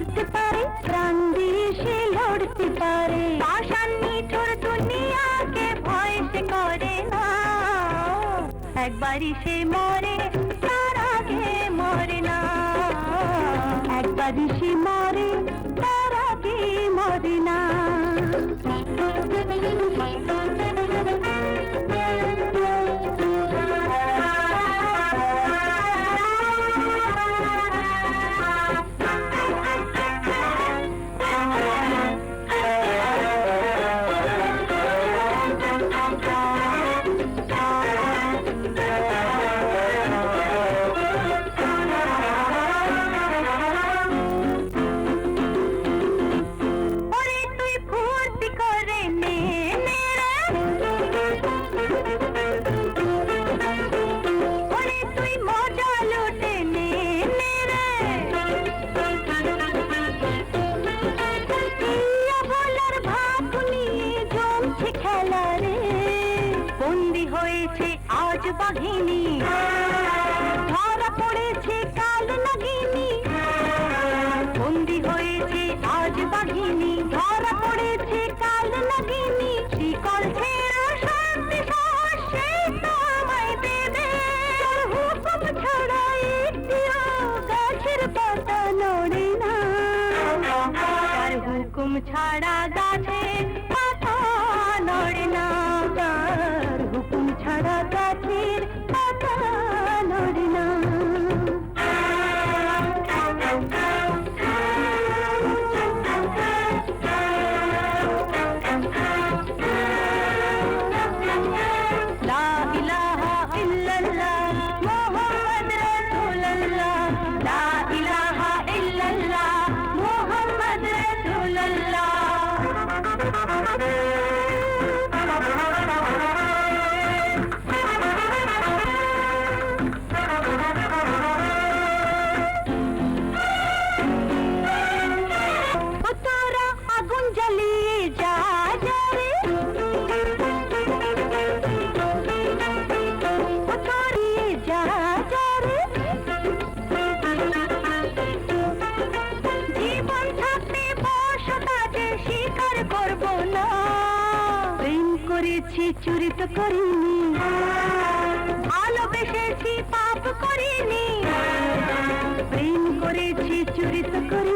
উড়তে পারে, প্রাণ দিয়ে সে লড়তে পারে। পাষাণ নিঠুর দুনিয়াকে ভয় সে করে না, একবারই সে মরে তার আগে মরে না। একবারই সে মরে তার আগে মরে না। বন্দি হয়েছে আজ বাঘিনী, ধরা পড়েছে কাল নাগিনী। বন্দি হয়েছে আজ বাঘিনী, ধরা পড়েছে কাল নাগিনী। শিকল ছেড়া শান্তি সে তো আমায় দেবে, হুকুম ছাড়া একটিও গাছের পাতা নড়ে না। তার হুকুম ছাড়া গাছের পাতা নড়ে না, তার হুকুম ছাড়া গাছের পাতা নড়ে না। লা ইলাহা ইল্লাল্লাহ মুহাম্মদ রাসূলুল্লাহ, লা ইলাহা ইল্লাল্লাহ মুহাম্মদ রাসূলুল্লাহ। তোরা আগুন জ্বালিয়ে যা রে, তোরিয়ে যা রে। জীবন থাকতে বসতাকে স্বীকার করব না। প্রেম করেছি চুরি তো করিনি, ভালোবেসেছি পাপ করিনি। প্রেম করেছি চুরি তো করিনি।